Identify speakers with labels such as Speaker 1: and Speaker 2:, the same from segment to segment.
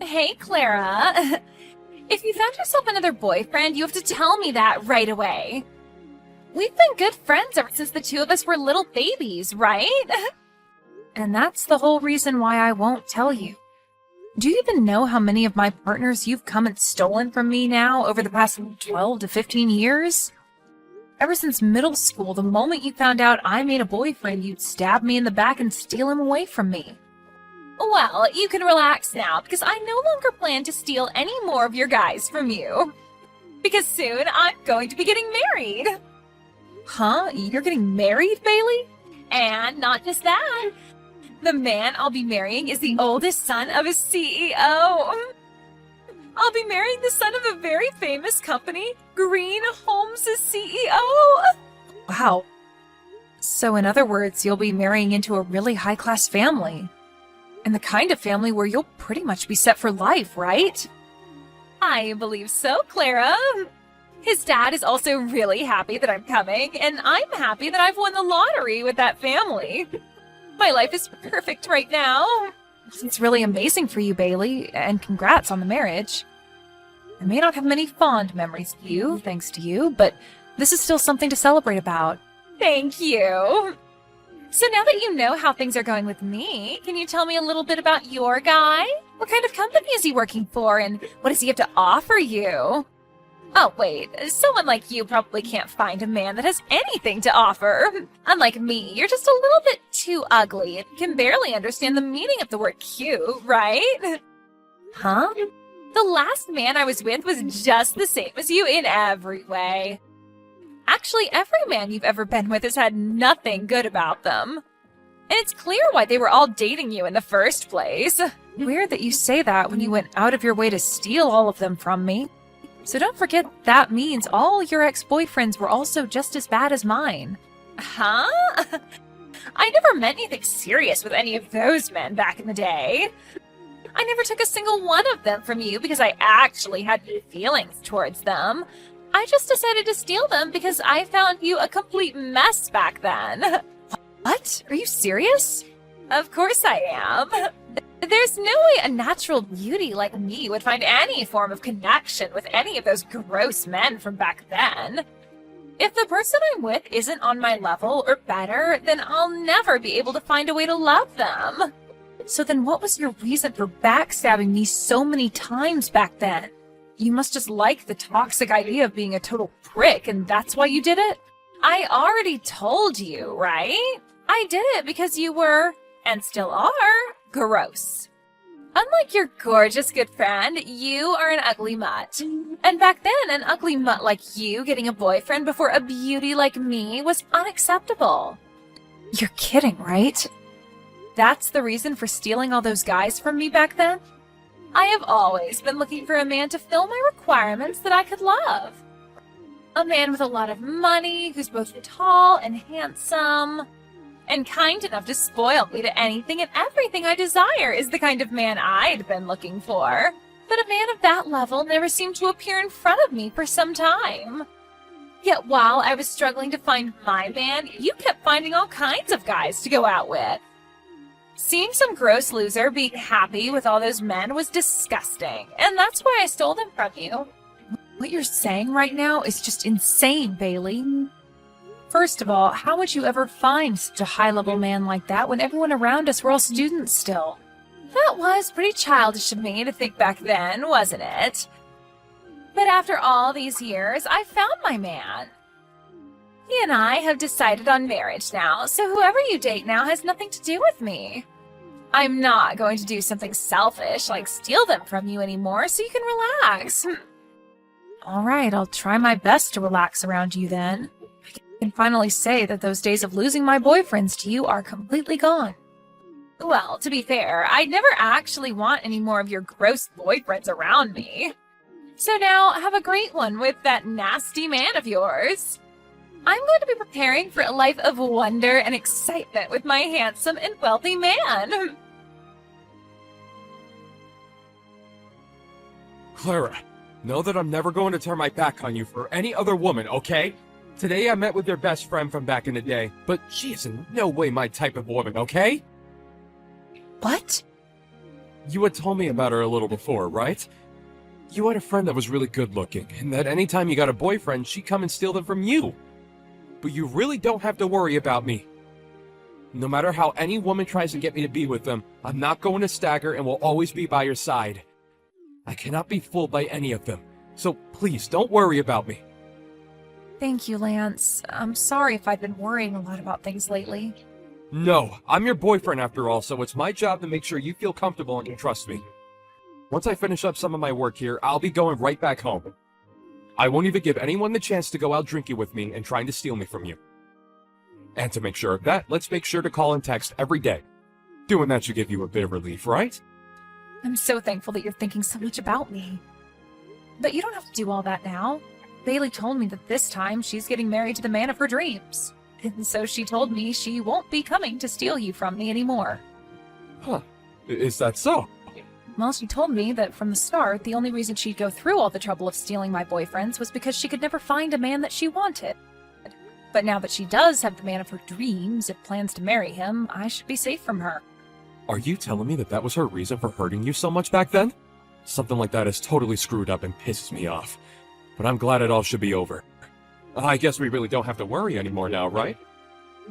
Speaker 1: Hey, Clara. If you found yourself another boyfriend, you have to tell me that right away. We've been good friends ever since the two of us were little babies, right? And that's the whole reason why I won't tell you. Do you even know how many of my partners you've come and stolen from me now over the past 12 to 15 years? Ever since middle school, the moment you found out I made a boyfriend, you'd stab me in the back and steal him away from me. Well, you can relax now, because I no longer plan to steal any more of your guys from you. Because soon I'm going to be getting married. Huh? You're getting married, Bailey? And not just that. The man I'll be marrying is the oldest son of a CEO. I'll be marrying the son of a very famous company, Green Homes' CEO. Wow. So in other words, you'll be marrying into a really high-class family. And the kind of family where you'll pretty much be set for life, right? I believe so, Clara. His dad is also really happy that I'm coming, and I'm happy that I've won the lottery with that family. My life is perfect right now. It's really amazing for you, Bailey, and congrats on the marriage. I may not have many fond memories of you, thanks to you, but this is still something to celebrate about. Thank you. So now that you know how things are going with me, can you tell me a little bit about your guy? What kind of company is he working for, and what does he have to offer you? Oh, wait, someone like you probably can't find a man that has anything to offer. Unlike me, you're just a little bit too ugly and can barely understand the meaning of the word cute, right? Huh? The last man I was with was just the same as you in every way. Actually, every man you've ever been with has had nothing good about them. And it's clear why they were all dating you in the first place. Weird that you say that when you went out of your way to steal all of them from me. So don't forget that means all your ex-boyfriends were also just as bad as mine. Huh? I never meant anything serious with any of those men back in the day. I never took a single one of them from you because I actually had feelings towards them. I just decided to steal them because I found you a complete mess back then. What? Are you serious? Of course I am. There's no way a natural beauty like me would find any form of connection with any of those gross men from back then. If the person I'm with isn't on my level or better, then I'll never be able to find a way to love them. So then what was your reason for backstabbing me so many times back then? You must just like the toxic idea of being a total prick, and that's why you did it? I already told you, right? I did it because you were, and still are, gross. Unlike your gorgeous good friend, you are an ugly mutt. And back then, an ugly mutt like you getting a boyfriend before a beauty like me was unacceptable. You're kidding, right? That's the reason for stealing all those guys from me back then? I have always been looking for a man to fill my requirements that I could love. A man with a lot of money, who's both tall and handsome, and kind enough to spoil me to anything and everything I desire is the kind of man I'd been looking for. But a man of that level never seemed to appear in front of me for some time. Yet while I was struggling to find my man, you kept finding all kinds of guys to go out with. Seeing some gross loser being happy with all those men was disgusting, and that's why I stole them from you. What you're saying right now is just insane, Bailey. First of all, how would you ever find such a high-level man like that when everyone around us were all students still? That was pretty childish of me to think back then, wasn't it? But after all these years, I found my man. He and I have decided on marriage now, so whoever you date now has nothing to do with me. I'm not going to do something selfish like steal them from you anymore, so you can relax. All right, I'll try my best to relax around you then. I can finally say that those days of losing my boyfriends to you are completely gone. Well, to be fair, I never actually want any more of your gross boyfriends around me. So now, have a great one with that nasty man of yours. I'm going to be preparing for a life of wonder and excitement with my handsome and wealthy man.
Speaker 2: Clara, know that I'm never going to turn my back on you for any other woman, okay? Today I met with your best friend from back in the day, but she is in no way my type of woman, okay?
Speaker 1: What?
Speaker 2: You had told me about her a little before, right? You had a friend that was really good looking, and that anytime you got a boyfriend, she'd come and steal them from you. But you really don't have to worry about me. No matter how any woman tries to get me to be with them, I'm not going to stagger and will always be by your side. I cannot be fooled by any of them, so please don't worry about me.
Speaker 1: Thank you, Lance. I'm sorry if I've been worrying a lot about things lately.
Speaker 2: No, I'm your boyfriend after all, so it's my job to make sure you feel comfortable and can trust me. Once I finish up some of my work here, I'll be going right back home. I won't even give anyone the chance to go out drinking with me and trying to steal me from you. And to make sure of that, let's make sure to call and text every day. Doing that should give you a bit of relief, right?
Speaker 1: I'm so thankful that you're thinking so much about me. But you don't have to do all that now. Bailey told me that this time she's getting married to the man of her dreams. And so she told me she won't be coming to steal you from me anymore.
Speaker 2: Huh. Is that so?
Speaker 1: Well, she told me that from the start, the only reason she'd go through all the trouble of stealing my boyfriends was because she could never find a man that she wanted. But now that she does have the man of her dreams and plans to marry him, I should be safe from her.
Speaker 2: Are you telling me that that was her reason for hurting you so much back then? Something like that is totally screwed up and pisses me off. But I'm glad it all should be over. I guess we really don't have to worry anymore now, right?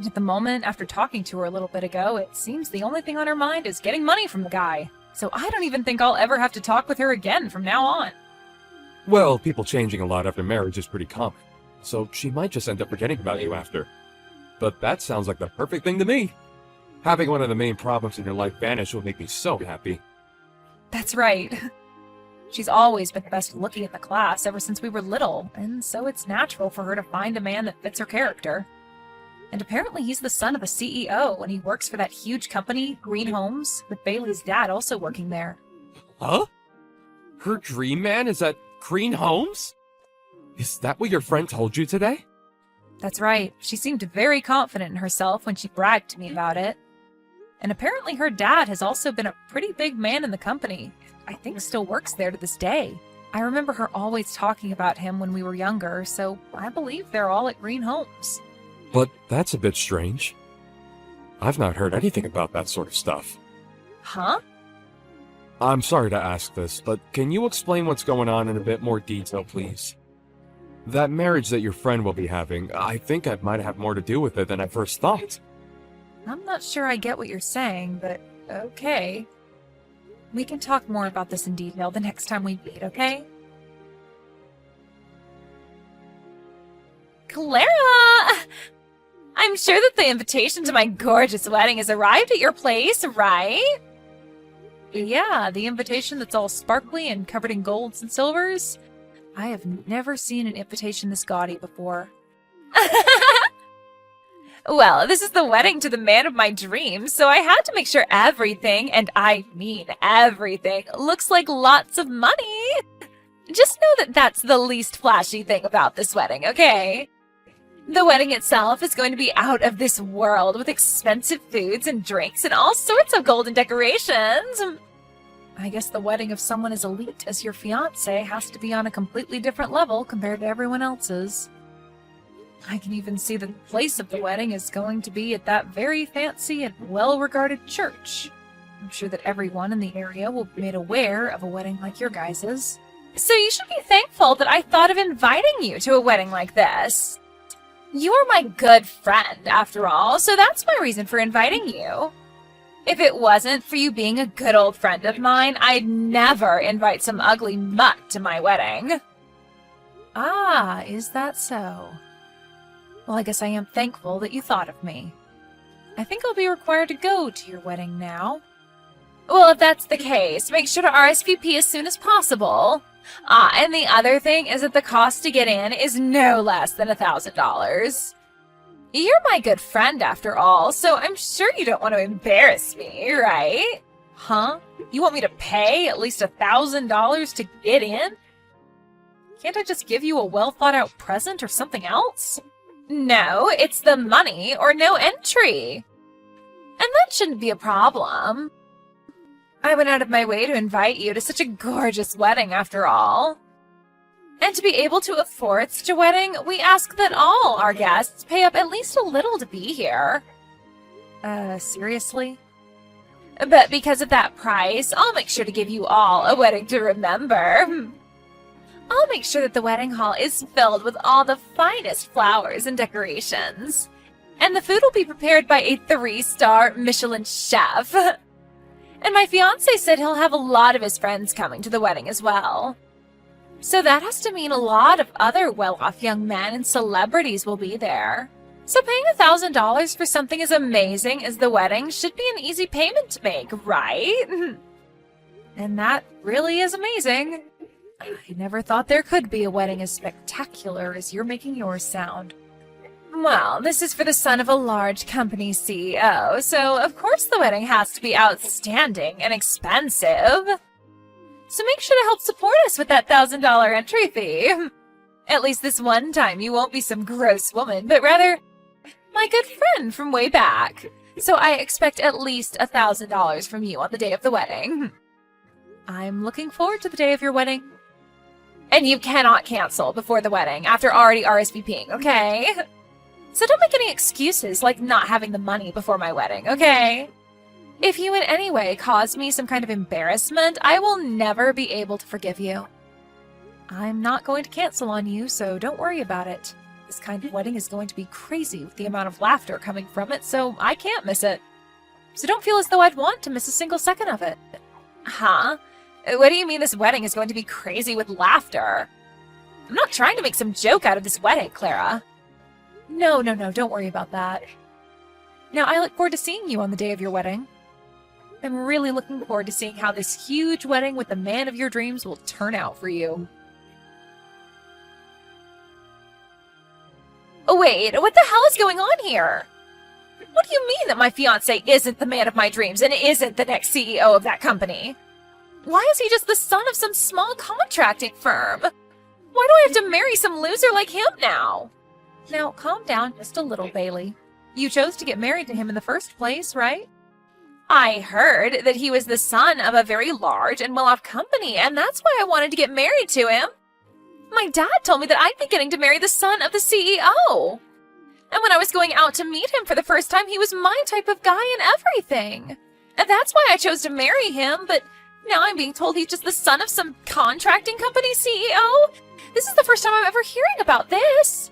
Speaker 1: At the moment, after talking to her a little bit ago, it seems the only thing on her mind is getting money from the guy. So I don't even think I'll ever have to talk with her again from now on.
Speaker 2: Well, people changing a lot after marriage is pretty common, so she might just end up forgetting about you after. But that sounds like the perfect thing to me. Having one of the main problems in your life vanish will make me so happy.
Speaker 1: That's right. She's always been the best looking in the class ever since we were little, and so it's natural for her to find a man that fits her character. And apparently he's the son of a CEO, and he works for that huge company, Green Homes, with Bailey's dad also working there.
Speaker 2: Huh? Her dream man is at Green Homes? Is that what your friend told you today?
Speaker 1: That's right. She seemed very confident in herself when she bragged to me about it. And apparently her dad has also been a pretty big man in the company. I think still works there to this day. I remember her always talking about him when we were younger, so I believe they're all at Green Homes.
Speaker 2: But that's a bit strange. I've not heard anything about that sort of stuff.
Speaker 1: Huh?
Speaker 2: I'm sorry to ask this, but can you explain what's going on in a bit more detail, please? That marriage that your friend will be having, I think it might have more to do with it than I first thought.
Speaker 1: I'm not sure I get what you're saying, but okay. We can talk more about this in detail the next time we meet, okay? Clara! I'm sure that the invitation to my gorgeous wedding has arrived at your place, right? Yeah, the invitation that's all sparkly and covered in golds and silvers. I have never seen an invitation this gaudy before. Well, this is the wedding to the man of my dreams, so I had to make sure everything, and I mean everything, looks like lots of money. Just know that that's the least flashy thing about this wedding, okay? The wedding itself is going to be out of this world with expensive foods and drinks and all sorts of golden decorations. I guess the wedding of someone as elite as your fiancé has to be on a completely different level compared to everyone else's. I can even see that the place of the wedding is going to be at that very fancy and well-regarded church. I'm sure that everyone in the area will be made aware of a wedding like your guys's. So you should be thankful that I thought of inviting you to a wedding like this. You're my good friend, after all, so that's my reason for inviting you. If it wasn't for you being a good old friend of mine, I'd never invite some ugly mutt to my wedding. Ah, is that so? Well, I guess I am thankful that you thought of me. I think I'll be required to go to your wedding now. Well, if that's the case, make sure to RSVP as soon as possible. And the other thing is that the cost to get in is no less than $1,000. You're my good friend after all, so I'm sure you don't want to embarrass me, right? Huh? You want me to pay at least $1,000 to get in? Can't I just give you a well-thought-out present or something else? No, it's the money or no entry. And that shouldn't be a problem. I went out of my way to invite you to such a gorgeous wedding after all. And to be able to afford such a wedding, we ask that all our guests pay up at least a little to be here. Seriously? But because of that price, I'll make sure to give you all a wedding to remember. I'll make sure that the wedding hall is filled with all the finest flowers and decorations. And the food will be prepared by a 3-star Michelin chef. And my fiancé said he'll have a lot of his friends coming to the wedding as well. So that has to mean a lot of other well-off young men and celebrities will be there. So paying $1,000 for something as amazing as the wedding should be an easy payment to make, right? And that really is amazing. I never thought there could be a wedding as spectacular as you're making yours sound. Well, this is for the son of a large company CEO, so of course the wedding has to be outstanding and expensive. So make sure to help support us with that $1,000 entry fee. At least this one time you won't be some gross woman, but rather my good friend from way back. So I expect at least $1,000 from you on the day of the wedding. I'm looking forward to the day of your wedding. And you cannot cancel before the wedding after already RSVPing, okay? So don't make any excuses like not having the money before my wedding, okay? If you in any way cause me some kind of embarrassment, I will never be able to forgive you. I'm not going to cancel on you, so don't worry about it. This kind of wedding is going to be crazy with the amount of laughter coming from it, so I can't miss it. So don't feel as though I'd want to miss a single second of it. Huh? What do you mean this wedding is going to be crazy with laughter? I'm not trying to make some joke out of this wedding, Clara. No, don't worry about that. Now, I look forward to seeing you on the day of your wedding. I'm really looking forward to seeing how this huge wedding with the man of your dreams will turn out for you. Oh, wait, what the hell is going on here? What do you mean that my fiancé isn't the man of my dreams and isn't the next CEO of that company? Why is he just the son of some small contracting firm? Why do I have to marry some loser like him now? Now, calm down just a little, Bailey. You chose to get married to him in the first place, right? I heard that he was the son of a very large and well-off company, and that's why I wanted to get married to him. My dad told me that I'd be getting to marry the son of the CEO. And when I was going out to meet him for the first time, he was my type of guy and everything. And that's why I chose to marry him, but now I'm being told he's just the son of some contracting company CEO? This is the first time I'm ever hearing about this.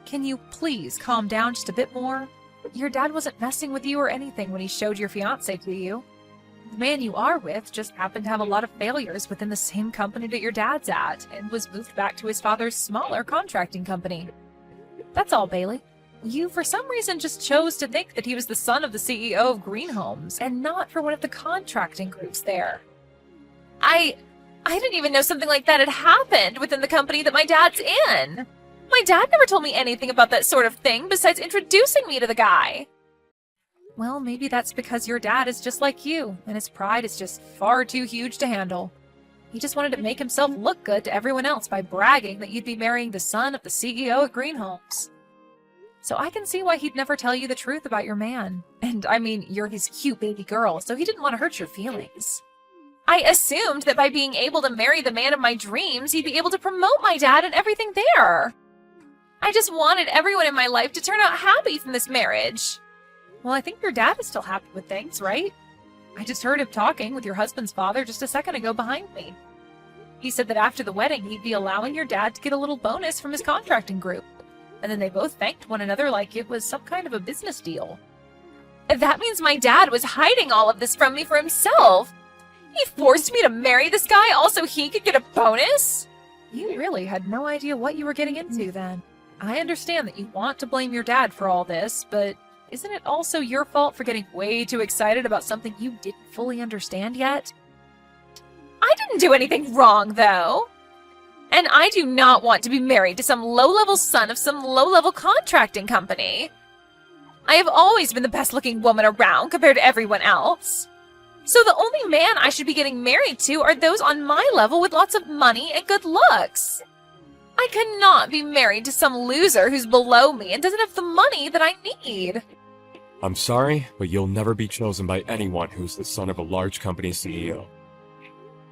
Speaker 1: Can you please calm down just a bit more? Your dad wasn't messing with you or anything when he showed your fiancé to you. The man you are with just happened to have a lot of failures within the same company that your dad's at and was moved back to his father's smaller contracting company. That's all, Bailey. You, for some reason, just chose to think that he was the son of the CEO of Green Homes and not for one of the contracting groups there. I didn't even know something like that had happened within the company that my dad's in. My dad never told me anything about that sort of thing besides introducing me to the guy. Well, maybe that's because your dad is just like you, and his pride is just far too huge to handle. He just wanted to make himself look good to everyone else by bragging that you'd be marrying the son of the CEO at Green Homes. So I can see why he'd never tell you the truth about your man. And I mean, you're his cute baby girl, so he didn't want to hurt your feelings. I assumed that by being able to marry the man of my dreams, he'd be able to promote my dad and everything there. I just wanted everyone in my life to turn out happy from this marriage. Well, I think your dad is still happy with things, right? I just heard him talking with your husband's father just a second ago behind me. He said that after the wedding, he'd be allowing your dad to get a little bonus from his contracting group. And then they both thanked one another like it was some kind of a business deal. That means my dad was hiding all of this from me for himself. He forced me to marry this guy also he could get a bonus? You really had no idea what you were getting into then. I understand that you want to blame your dad for all this, but isn't it also your fault for getting way too excited about something you didn't fully understand yet? I didn't do anything wrong, though. And I do not want to be married to some low-level son of some low-level contracting company. I have always been the best-looking woman around compared to everyone else. So the only man I should be getting married to are those on my level with lots of money and good looks. I cannot be married to some loser who's below me and doesn't have the money that I need.
Speaker 2: I'm sorry, but you'll never be chosen by anyone who's the son of a large company CEO.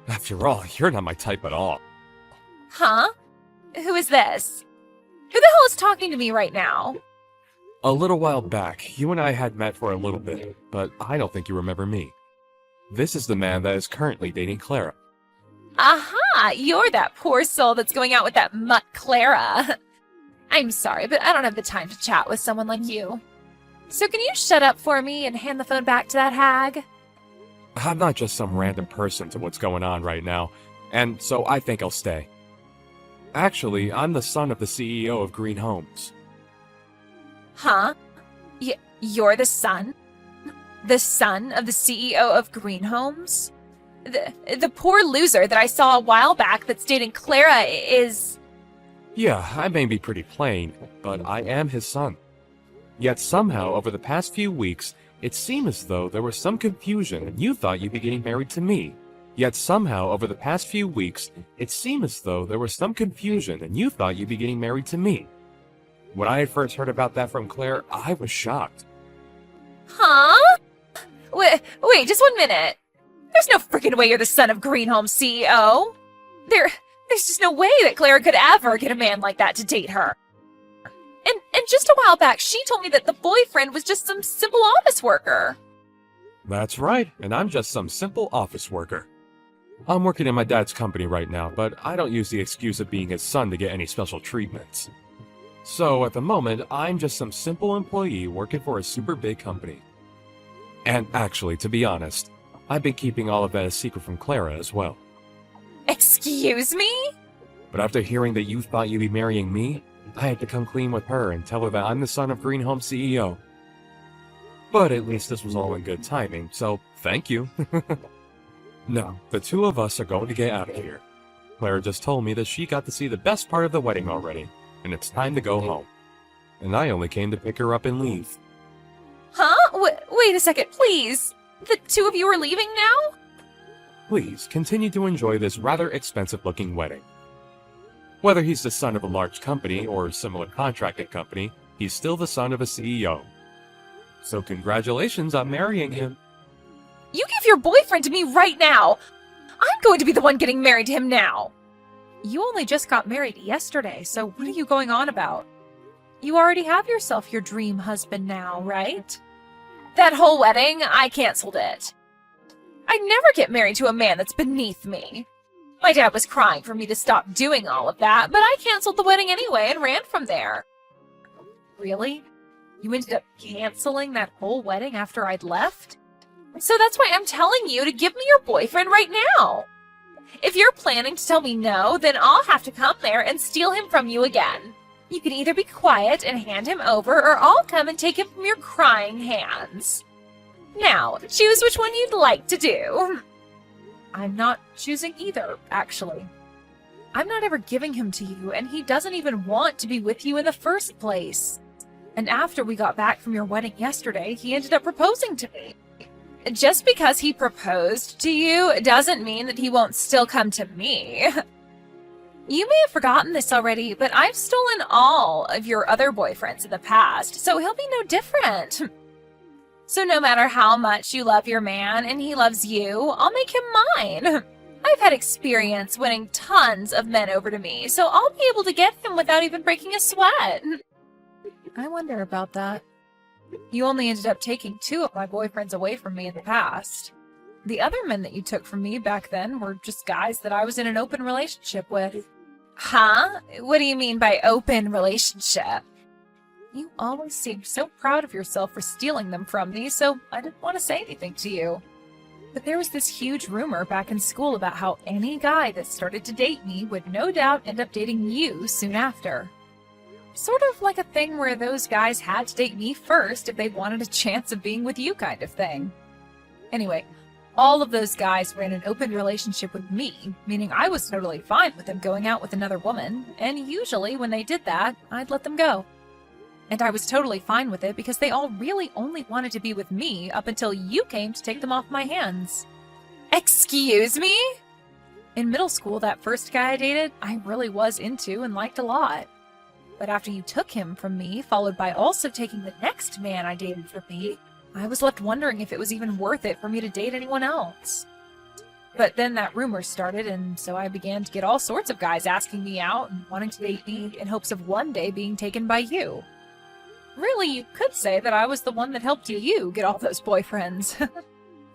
Speaker 2: After all, you're not my type at all.
Speaker 1: Huh? Who is this? Who the hell is talking to me right now?
Speaker 2: A little while back, you and I had met for a little bit, but I don't think you remember me. This is the man that is currently dating Clara.
Speaker 1: Aha! You're that poor soul that's going out with that mutt Clara. I'm sorry, but I don't have the time to chat with someone like you. So can you shut up for me and hand the phone back to that hag?
Speaker 2: I'm not just some random person to what's going on right now, and so I think I'll stay. Actually, I'm the son of the CEO of Green Homes.
Speaker 1: Huh? You're the son? The son of the CEO of Green Homes? The poor loser that I saw a while back that's dating Clara is...
Speaker 2: Yeah, I may be pretty plain, but I am his son. Yet somehow, over the past few weeks, it seemed as though there was some confusion and you thought you'd be getting married to me. Yet somehow, over the past few weeks, it seemed as though there was some confusion and you thought you'd be getting married to me. When I had first heard about that from Claire, I was shocked.
Speaker 1: Huh? Wait, just 1 minute. There's no freaking way you're the son of Green Homes CEO. There's just no way that Clara could ever get a man like that to date her. And just a while back, she told me that the boyfriend was just some simple office worker.
Speaker 2: That's right, and I'm just some simple office worker. I'm working in my dad's company right now, but I don't use the excuse of being his son to get any special treatments. So at the moment, I'm just some simple employee working for a super big company. And actually, to be honest, I've been keeping all of that a secret from Clara as well.
Speaker 1: Excuse me?
Speaker 2: But after hearing that you thought you'd be marrying me, I had to come clean with her and tell her that I'm the son of Green Home CEO. But at least this was all in good timing, so thank you. No, the two of us are going to get out of here. Clara just told me that she got to see the best part of the wedding already, and it's time to go home. And I only came to pick her up and leave.
Speaker 1: Huh? Wait a second, please. The two of you are leaving now?
Speaker 2: Please, continue to enjoy this rather expensive-looking wedding. Whether he's the son of a large company or similar contracted company, he's still the son of a CEO. So congratulations on marrying him.
Speaker 1: You give your boyfriend to me right now. I'm going to be the one getting married to him now. You only just got married yesterday, so what are you going on about? You already have yourself your dream husband now, right? That whole wedding, I canceled it. I'd never get married to a man that's beneath me. My dad was crying for me to stop doing all of that, but I canceled the wedding anyway and ran from there. Really? You ended up canceling that whole wedding after I'd left? So that's why I'm telling you to give me your boyfriend right now. If you're planning to tell me no, then I'll have to come there and steal him from you again. You can either be quiet and hand him over, or I'll come and take him from your crying hands. Now, choose which one you'd like to do. I'm not choosing either, actually. I'm not ever giving him to you, and he doesn't even want to be with you in the first place. And after we got back from your wedding yesterday, he ended up proposing to me. Just because he proposed to you doesn't mean that he won't still come to me. You may have forgotten this already, but I've stolen all of your other boyfriends in the past, so he'll be no different. So no matter how much you love your man and he loves you, I'll make him mine. I've had experience winning tons of men over to me, so I'll be able to get him without even breaking a sweat. I wonder about that. You only ended up taking 2 of my boyfriends away from me in the past. The other men that you took from me back then were just guys that I was in an open relationship with. Huh? What do you mean by open relationship? You always seemed so proud of yourself for stealing them from me, so I didn't want to say anything to you. But there was this huge rumor back in school about how any guy that started to date me would no doubt end up dating you soon after. Sort of like a thing where those guys had to date me first if they wanted a chance of being with you kind of thing. Anyway, all of those guys were in an open relationship with me, meaning I was totally fine with them going out with another woman, and usually when they did that, I'd let them go. And I was totally fine with it because they all really only wanted to be with me up until you came to take them off my hands. Excuse me? In middle school, that first guy I dated, I really was into and liked a lot. But after you took him from me, followed by also taking the next man I dated from me, I was left wondering if it was even worth it for me to date anyone else. But then that rumor started, and so I began to get all sorts of guys asking me out and wanting to date me in hopes of one day being taken by you. Really, you could say that I was the one that helped you get all those boyfriends.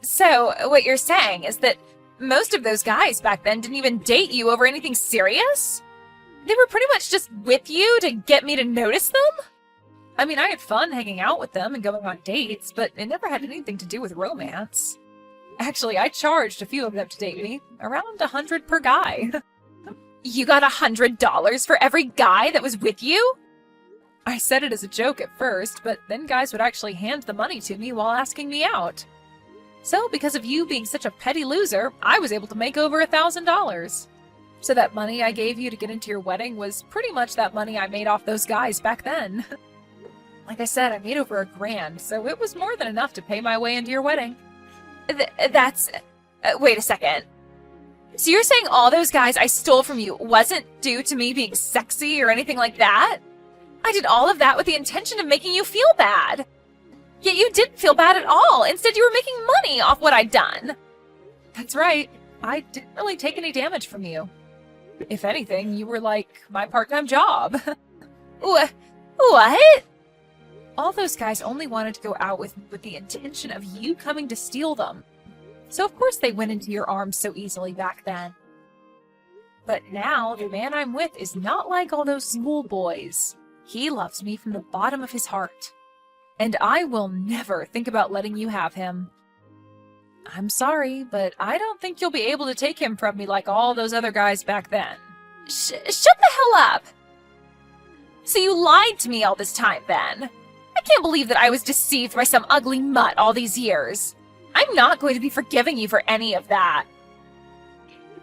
Speaker 1: So, what you're saying is that most of those guys back then didn't even date you over anything serious? They were pretty much just with you to get me to notice them? I mean, I had fun hanging out with them and going on dates, but it never had anything to do with romance. Actually, I charged a few of them to date me, around $100 per guy. You got $100 for every guy that was with you? I said it as a joke at first, but then guys would actually hand the money to me while asking me out. So, because of you being such a petty loser, I was able to make over $1,000. So that money I gave you to get into your wedding was pretty much that money I made off those guys back then. Like I said, I made over $1,000, so it was more than enough to pay my way into your wedding. Wait a second. So you're saying all those guys I stole from you wasn't due to me being sexy or anything like that? I did all of that with the intention of making you feel bad. Yet you didn't feel bad at all. Instead, you were making money off what I'd done. That's right. I didn't really take any damage from you. If anything, you were like my part-time job. What? All those guys only wanted to go out with the intention of you coming to steal them. So of course they went into your arms so easily back then. But now, the man I'm with is not like all those schoolboys. He loves me from the bottom of his heart. And I will never think about letting you have him. I'm sorry, but I don't think you'll be able to take him from me like all those other guys back then. Shut the hell up! So you lied to me all this time, then? I can't believe that I was deceived by some ugly mutt all these years. I'm not going to be forgiving you for any of that.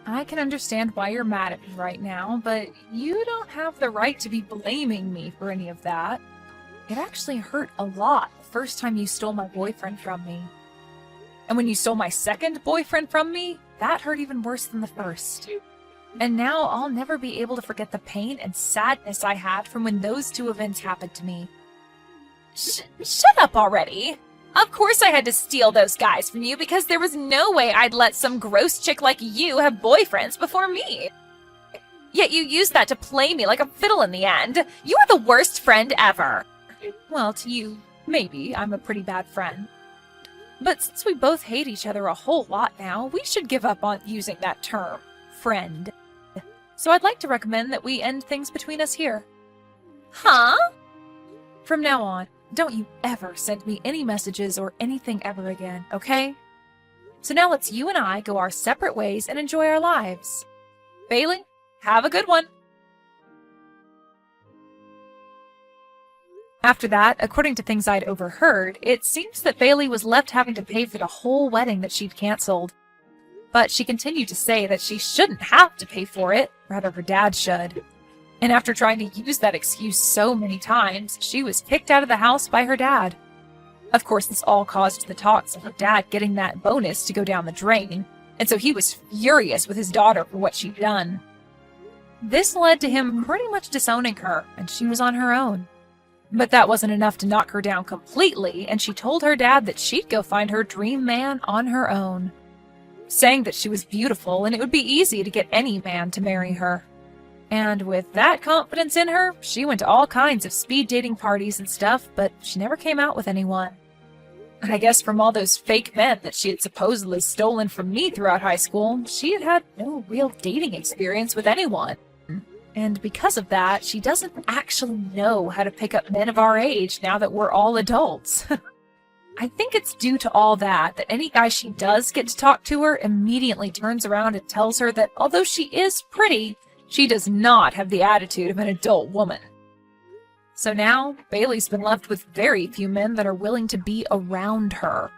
Speaker 1: I can understand why you're mad at me right now, but you don't have the right to be blaming me for any of that. It actually hurt a lot the first time you stole my boyfriend from me. And when you stole my second boyfriend from me, that hurt even worse than the first. And now I'll never be able to forget the pain and sadness I had from when those two events happened to me. Shut up already! Of course I had to steal those guys from you because there was no way I'd let some gross chick like you have boyfriends before me. Yet you used that to play me like a fiddle in the end. You are the worst friend ever. Well, to you, maybe I'm a pretty bad friend. But since we both hate each other a whole lot now, we should give up on using that term, friend. So I'd like to recommend that we end things between us here. Huh? From now on, don't you ever send me any messages or anything ever again, okay? So now let's you and I go our separate ways and enjoy our lives. Bailey, have a good one. After that, according to things I'd overheard, it seems that Bailey was left having to pay for the whole wedding that she'd canceled. But she continued to say that she shouldn't have to pay for it, rather her dad should. And after trying to use that excuse so many times, she was kicked out of the house by her dad. Of course, this all caused the talks of her dad getting that bonus to go down the drain, and so he was furious with his daughter for what she'd done. This led to him pretty much disowning her, and she was on her own. But that wasn't enough to knock her down completely, and she told her dad that she'd go find her dream man on her own, saying that she was beautiful and it would be easy to get any man to marry her. And with that confidence in her, she went to all kinds of speed dating parties and stuff, but she never came out with anyone. I guess from all those fake men that she had supposedly stolen from me throughout high school, she had had no real dating experience with anyone. And because of that, she doesn't actually know how to pick up men of our age now that we're all adults. I think it's due to all that any guy she does get to talk to her immediately turns around and tells her that although she is pretty, she does not have the attitude of an adult woman. So now, Bailey's been left with very few men that are willing to be around her.